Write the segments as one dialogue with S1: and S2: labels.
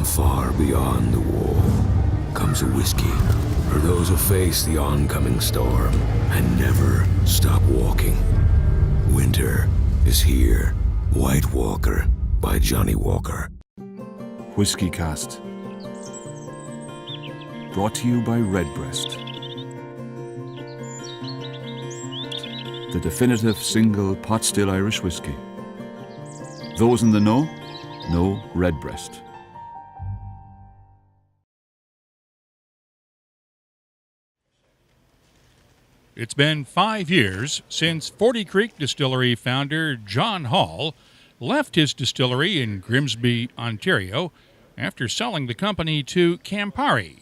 S1: From far beyond the wall comes a whiskey for those who face the oncoming storm and never stop walking. Winter is here. White Walker by Johnny Walker.
S2: WhiskyCast. Brought to you by Redbreast. The definitive single pot still Irish whiskey. Those in the know Redbreast.
S3: It's been 5 years since 40 Creek Distillery founder John Hall left his distillery in Grimsby, Ontario, after selling the company to Campari.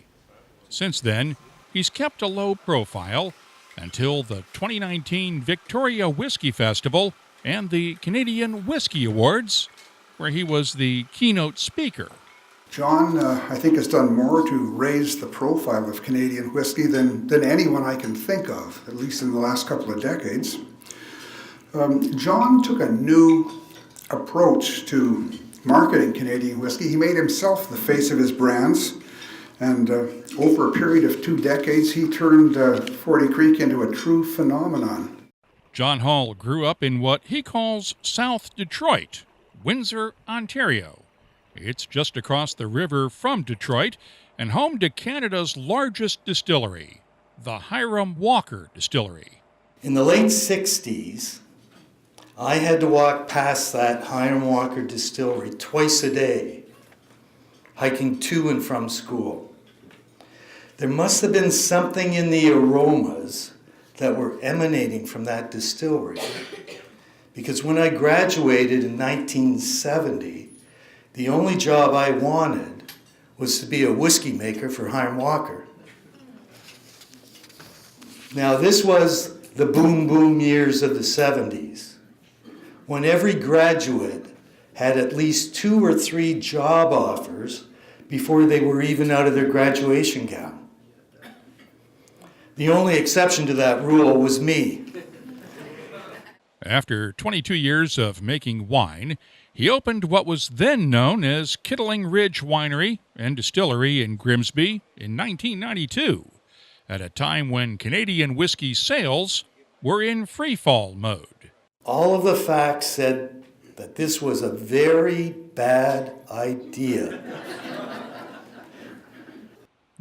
S3: Since then, he's kept a low profile until the 2019 Victoria Whisky Festival and the Canadian Whisky Awards, where he was the keynote speaker.
S4: John, I think, has done more to raise the profile of Canadian whiskey than anyone I can think of, at least in the last couple of decades. John took a new approach to marketing Canadian whiskey. He made himself the face of his brands, and over a period of 2 decades, he turned 40 Creek into a true phenomenon.
S3: John Hall grew up in what he calls South Detroit, Windsor, Ontario. It's just across the river from Detroit and home to Canada's largest distillery, the Hiram Walker Distillery.
S5: In the late 60s, I had to walk past that Hiram Walker Distillery twice a day, hiking to and from school. There must have been something in the aromas that were emanating from that distillery, because when I graduated in 1970, the only job I wanted was to be a whiskey maker for Hiram Walker. Now, this was the boom years of the 70s, when every graduate had at least 2 or 3 job offers before they were even out of their graduation gown. The only exception to that rule was me.
S3: After 22 years of making wine, he opened what was then known as Kittling Ridge Winery and Distillery in Grimsby in 1992, at a time when Canadian whiskey sales were in free-fall mode.
S5: All of the facts said that this was a very bad idea.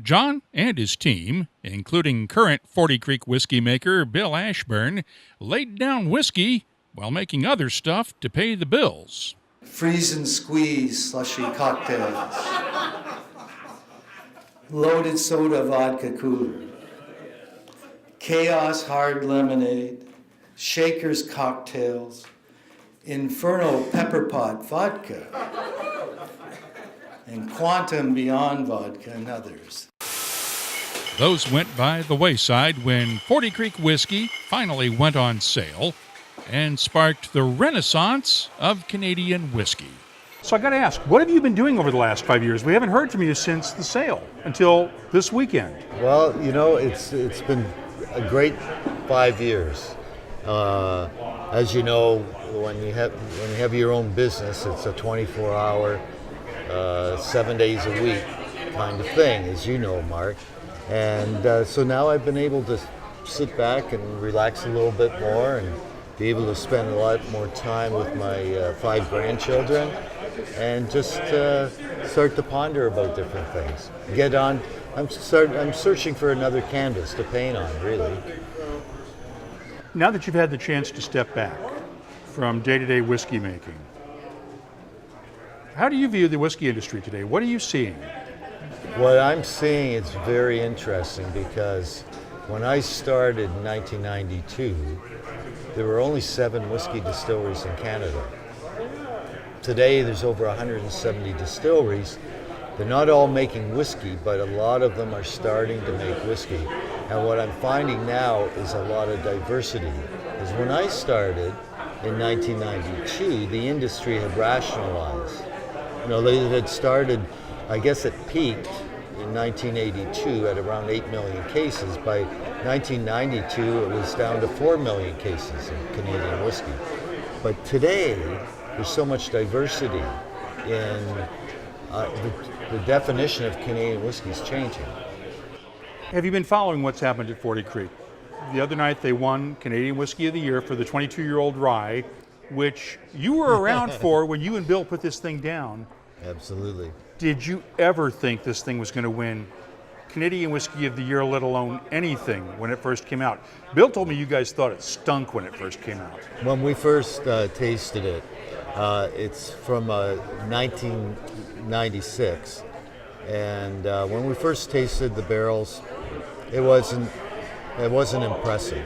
S3: John and his team, including current 40 Creek whiskey maker Bill Ashburn, laid down whiskey while making other stuff to pay the bills.
S5: Freeze and squeeze slushy cocktails. Loaded soda vodka cooler. Chaos hard lemonade. Shaker's cocktails. Inferno pepper pot vodka. And Quantum Beyond vodka and others.
S3: Those went by the wayside when 40 Creek whiskey finally went on sale and sparked the renaissance of Canadian whiskey.
S6: So I got to ask, what have you been doing over the last 5 years? We haven't heard from you since the sale until this weekend.
S7: Well, you know, it's been a great 5 years. As you know, when you have your own business, it's a 24-hour, 7 days a week kind of thing, as you know, Mark. And so now I've been able to sit back and relax a little bit more and be able to spend a lot more time with my 5 grandchildren and just start to ponder about different things. I'm searching for another canvas to paint on, really.
S6: Now that you've had the chance to step back from day-to-day whiskey making, how do you view the whiskey industry today? What are you seeing?
S7: What I'm seeing is very interesting because when I started in 1992, there were only 7 whiskey distilleries in Canada. Today, there's over 170 distilleries. They're not all making whiskey, but a lot of them are starting to make whiskey. And what I'm finding now is a lot of diversity. Because when I started in 1992, the industry had rationalized. You know, they had started, I guess it peaked in 1982 at around 8 million cases. By 1992, it was down to 4 million cases of Canadian whiskey. But today, there's so much diversity in the definition of Canadian whiskey is changing.
S6: Have you been following what's happened at 40 Creek? The other night they won Canadian Whiskey of the Year for the 22-year-old rye, which you were around for when you and Bill put this thing down.
S7: Absolutely.
S6: Did you ever think this thing was going to win Canadian Whiskey of the Year, let alone anything, when it first came out? Bill told me you guys thought it stunk when it first came out.
S7: When we first tasted it, it's from 1996, and when we first tasted the barrels, it wasn't impressive.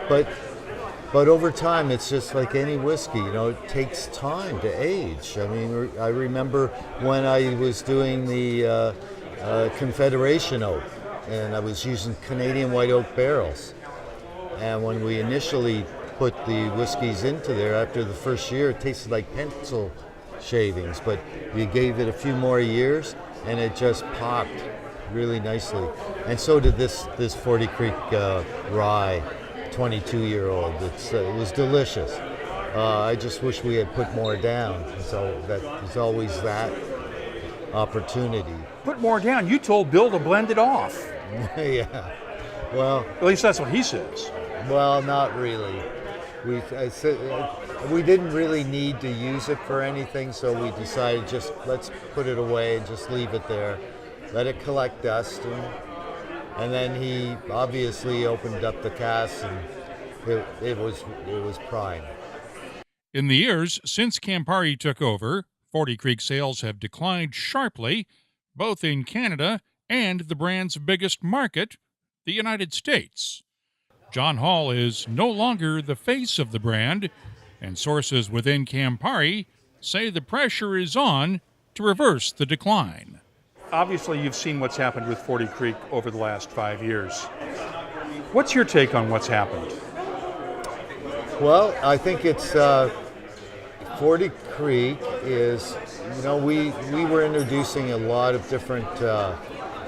S7: But over time, it's just like any whiskey, it takes time to age. I mean, I remember when I was doing the Confederation Oak, and I was using Canadian white oak barrels. And when we initially put the whiskeys into there, after the first year, it tasted like pencil shavings, but you gave it a few more years, and it just popped really nicely. And so did this 40 Creek rye, 22-year-old. It was delicious. I just wish we had put more down. So there's always that opportunity.
S6: Put more down. You told Bill to blend it off.
S7: Yeah. Well,
S6: at least that's what he says.
S7: Well, not really. We didn't really need to use it for anything, so we decided just let's put it away and just leave it there, let it collect dust, and then he obviously opened up the cask, and it was prime.
S3: In the years since Campari took over, 40 Creek sales have declined sharply, both in Canada and the brand's biggest market, the United States. John Hall is no longer the face of the brand, and sources within Campari say the pressure is on to reverse the decline.
S6: Obviously, you've seen what's happened with 40 Creek over the last 5 years. What's your take on what's happened?
S7: Well, I think it's 40 Creek is, we were introducing a lot of different,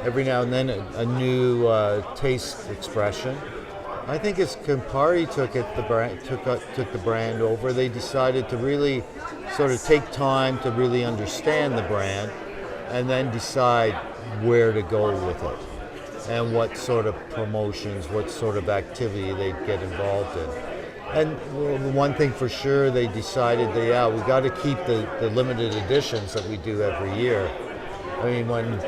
S7: every now and then a new taste expression. I think as Campari took the brand over, they decided to really sort of take time to really understand the brand and then decide where to go with it and what sort of promotions, what sort of activity they'd get involved in. And one thing for sure, they decided that, we got to keep the limited editions that we do every year. I mean, when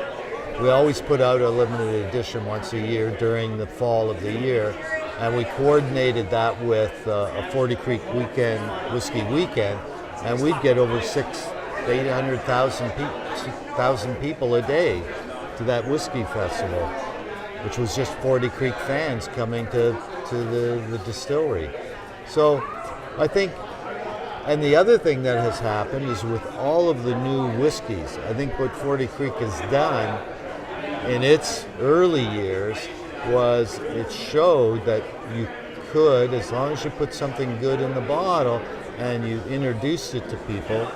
S7: we always put out a limited edition once a year during the fall of the year, and we coordinated that with a 40 Creek whiskey weekend, and we'd get over 800,000 people a day to that whiskey festival, which was just 40 Creek fans coming to the distillery. So I think, and the other thing that has happened is with all of the new whiskeys, I think what 40 Creek has done in its early years was it showed that you could, as long as you put something good in the bottle and you introduced it to people,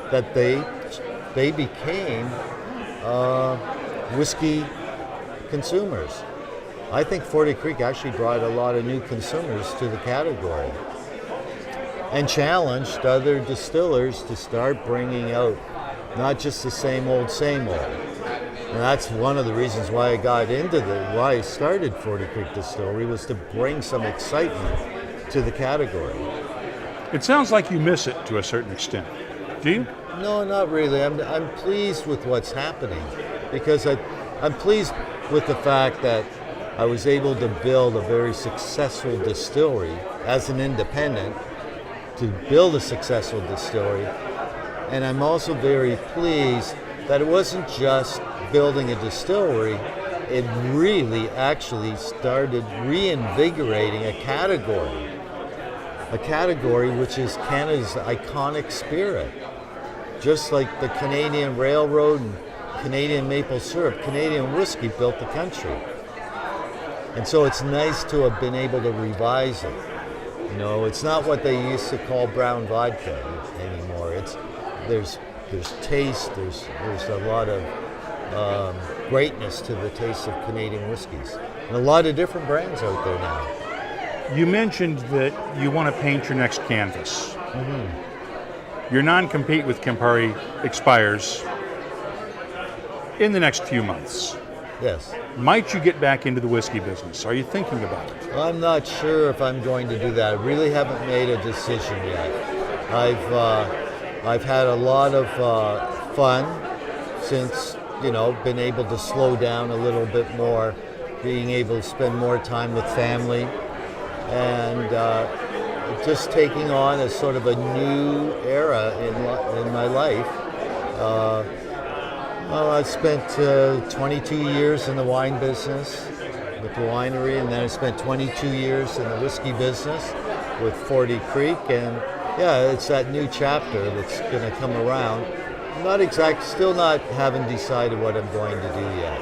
S7: that they became whiskey consumers. I think 40 Creek actually brought a lot of new consumers to the category and challenged other distillers to start bringing out not just the same old. And that's one of the reasons why I got into why I started 40 Creek Distillery, was to bring some excitement to the category.
S6: It sounds like you miss it to a certain extent. Do you?
S7: No, not really. I'm pleased with what's happening, because I'm pleased with the fact that I was able to build a very successful distillery as an independent, to build a successful distillery. And I'm also very pleased that it wasn't just building a distillery, it really actually started reinvigorating a category which is Canada's iconic spirit. Just like the Canadian Railroad and Canadian maple syrup, Canadian whiskey built the country. And so it's nice to have been able to revise it. It's not what they used to call brown vodka anymore. There's taste, there's a lot of greatness to the taste of Canadian whiskeys. And a lot of different brands out there now.
S6: You mentioned that you want to paint your next canvas. Mm-hmm. Your non-compete with Campari expires In the next few months,
S7: Yes.
S6: might you get back into the whiskey business? Are you thinking about it?
S7: Well, I'm not sure if I'm going to do that. I really haven't made a decision yet. I've had a lot of fun since, been able to slow down a little bit more, being able to spend more time with family, and just taking on a sort of a new era in my life. Well, I spent 22 years in the wine business with the winery, and then I spent 22 years in the whiskey business with 40 Creek, and yeah, it's that new chapter that's going to come around. Still not haven't decided what I'm going to do yet.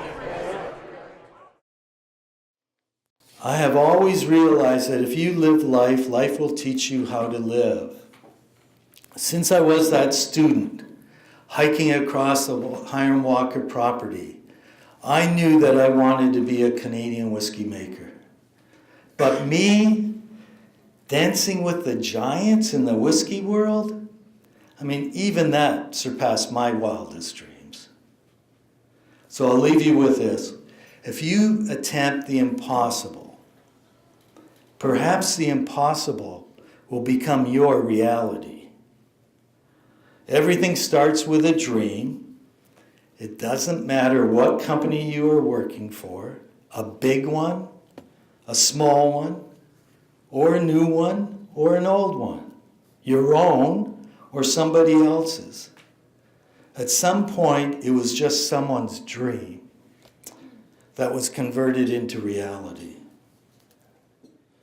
S5: I have always realized that if you live life, life will teach you how to live. Since I was that student hiking across the Hiram Walker property, I knew that I wanted to be a Canadian whiskey maker. But me, dancing with the giants in the whiskey world, even that surpassed my wildest dreams. So I'll leave you with this. If you attempt the impossible, perhaps the impossible will become your reality. Everything starts with a dream. It doesn't matter what company you are working for, a big one, a small one, or a new one, or an old one, your own or somebody else's. At some point, it was just someone's dream that was converted into reality.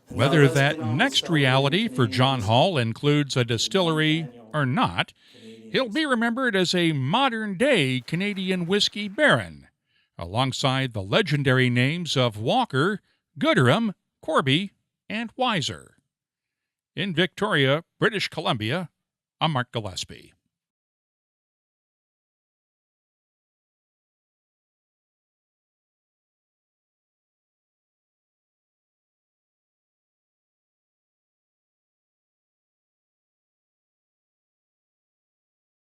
S3: Whether that next reality for John Hall includes a distillery or not, he'll be remembered as a modern-day Canadian whiskey baron, alongside the legendary names of Walker, Gooderham, Corby, and Weiser. In Victoria, British Columbia, I'm Mark Gillespie.